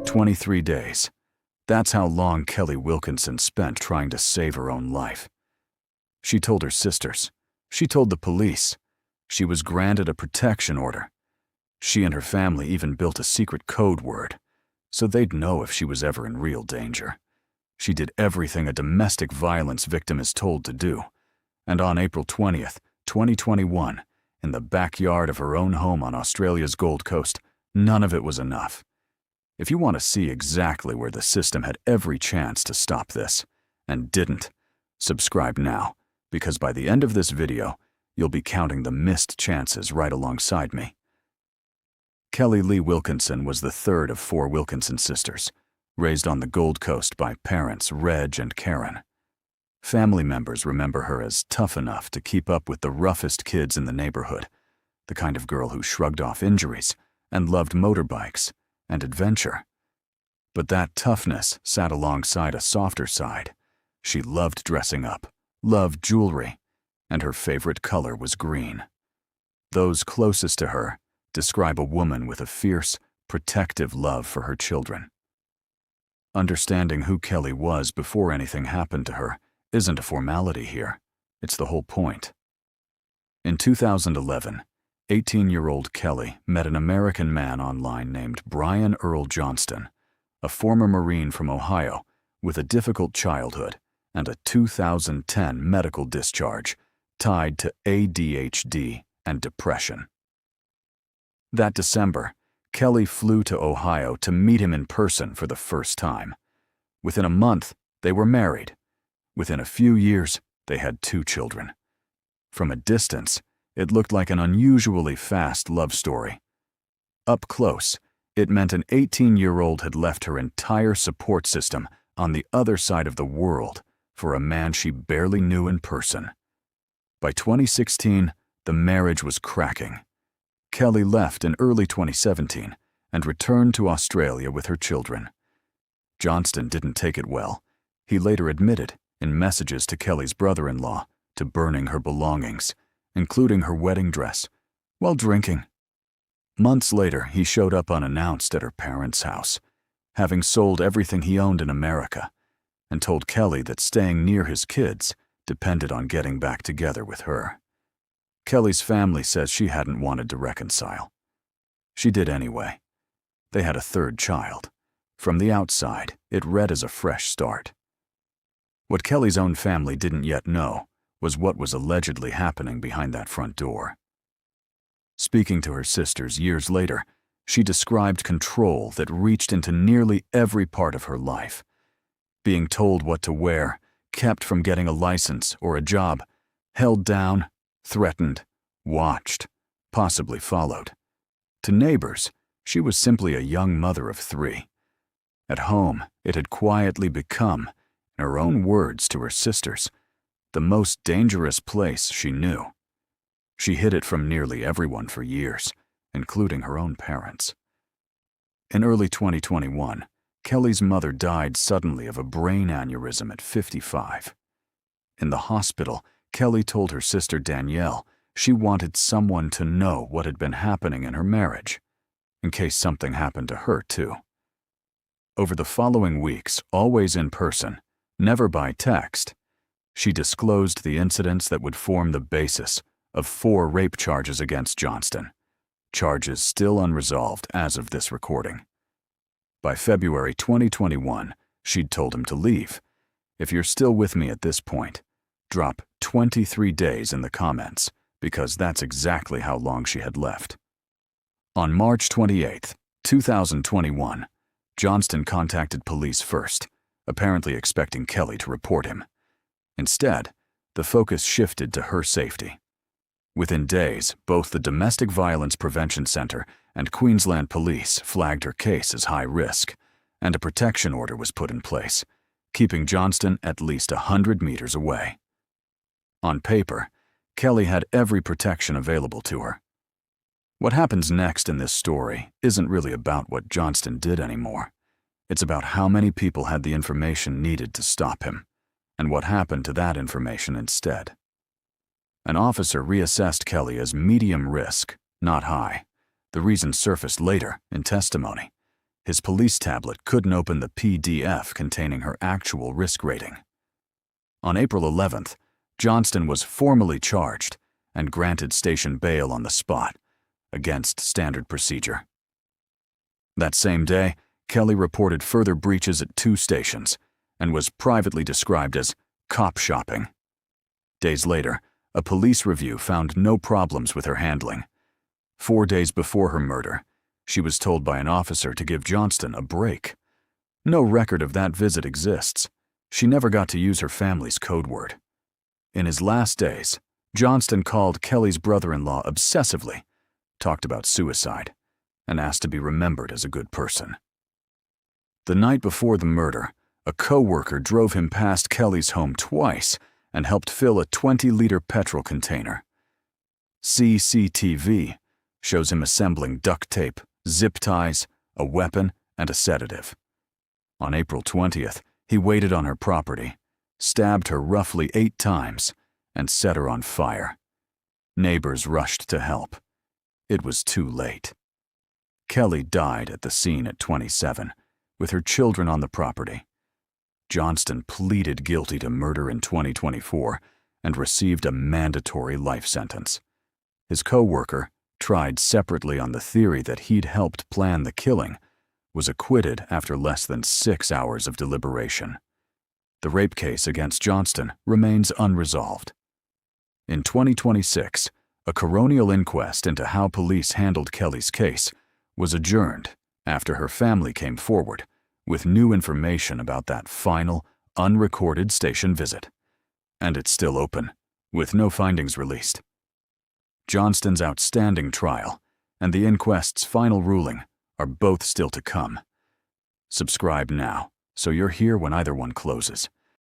23 days. That's how long Kelly Wilkinson spent trying to save her own life. She told her sisters. She told the police. She was granted a protection order. She and her family even built a secret code word, so they'd know if she was ever in real danger. She did everything a domestic violence victim is told to do. And on April 20th, 2021, in the backyard of her own home on Australia's Gold Coast, none of it was enough. If you want to see exactly where the system had every chance to stop this, and didn't, subscribe now, because by the end of this video, you'll be counting the missed chances right alongside me. Kelly Lee Wilkinson was the third of 4 Wilkinson sisters, raised on the Gold Coast by parents Reg and Karen. Family members remember her as tough enough to keep up with the roughest kids in the neighborhood, the kind of girl who shrugged off injuries and loved motorbikes and adventure. But that toughness sat alongside a softer side. She loved dressing up, loved jewelry, and her favorite color was green. Those closest to her describe a woman with a fierce, protective love for her children. Understanding who Kelly was before anything happened to her isn't a formality here. It's the whole point. In 2011, 18-year-old Kelly met an American man online named Brian Earl Johnston, a former Marine from Ohio with a difficult childhood and a 2010 medical discharge tied to ADHD and depression. That December, Kelly flew to Ohio to meet him in person for the first time. Within a month, they were married. Within a few years, they had 2 children. From a distance, it looked like an unusually fast love story. Up close, it meant an 18-year-old had left her entire support system on the other side of the world for a man she barely knew in person. By 2016, the marriage was cracking. Kelly left in early 2017 and returned to Australia with her children. Johnston didn't take it well. He later admitted, in messages to Kelly's brother-in-law, to burning her belongings, including her wedding dress, while drinking. Months later, he showed up unannounced at her parents' house, having sold everything he owned in America, and told Kelly that staying near his kids depended on getting back together with her. Kelly's family says she hadn't wanted to reconcile. She did anyway. They had a 3rd child. From the outside, it read as a fresh start. What Kelly's own family didn't yet know was what was allegedly happening behind that front door. Speaking to her sisters years later, she described control that reached into nearly every part of her life. Being told what to wear, kept from getting a license or a job, held down, threatened, watched, possibly followed. To neighbors, she was simply a young mother of 3. At home, it had quietly become, in her own words to her sisters, the most dangerous place she knew. She hid it from nearly everyone for years, including her own parents. In early 2021, Kelly's mother died suddenly of a brain aneurysm at 55. In the hospital, Kelly told her sister Danielle she wanted someone to know what had been happening in her marriage, in case something happened to her too. Over the following weeks, always in person, never by text, she disclosed the incidents that would form the basis of 4 rape charges against Johnston, charges still unresolved as of this recording. By February 2021, she'd told him to leave. If you're still with me at this point, drop 23 days in the comments, because that's exactly how long she had left. On March 28, 2021, Johnston contacted police first, apparently expecting Kelly to report him. Instead, the focus shifted to her safety. Within days, both the Domestic Violence Prevention Center and Queensland Police flagged her case as high risk, and a protection order was put in place, keeping Johnston at least 100 meters away. On paper, Kelly had every protection available to her. What happens next in this story isn't really about what Johnston did anymore. It's about how many people had the information needed to stop him, and what happened to that information instead. An officer reassessed Kelly as medium risk, not high. The reason surfaced later in testimony. His police tablet couldn't open the PDF containing her actual risk rating. On April 11th, Johnston was formally charged and granted station bail on the spot, against standard procedure. That same day, Kelly reported further breaches at 2 stations and was privately described as cop shopping. Days later, a police review found no problems with her handling. 4 days before her murder, she was told by an officer to give Johnston a break. No record of that visit exists. She never got to use her family's code word. In his last days, Johnston called Kelly's brother-in-law obsessively, talked about suicide, and asked to be remembered as a good person. The night before the murder, a co-worker drove him past Kelly's home twice and helped fill a 20-liter petrol container. CCTV shows him assembling duct tape, zip ties, a weapon, and a sedative. On April 20th, he waited on her property, stabbed her roughly 8 times, and set her on fire. Neighbors rushed to help. It was too late. Kelly died at the scene at 27, with her children on the property. Johnston pleaded guilty to murder in 2024 and received a mandatory life sentence. His co-worker, tried separately on the theory that he'd helped plan the killing, was acquitted after less than 6 hours of deliberation. The rape case against Johnston remains unresolved. In 2026, a coronial inquest into how police handled Kelly's case was adjourned after her family came forward with new information about that final, unrecorded station visit. And it's still open, with no findings released. Johnston's outstanding trial and the inquest's final ruling are both still to come. Subscribe now, so you're here when either one closes.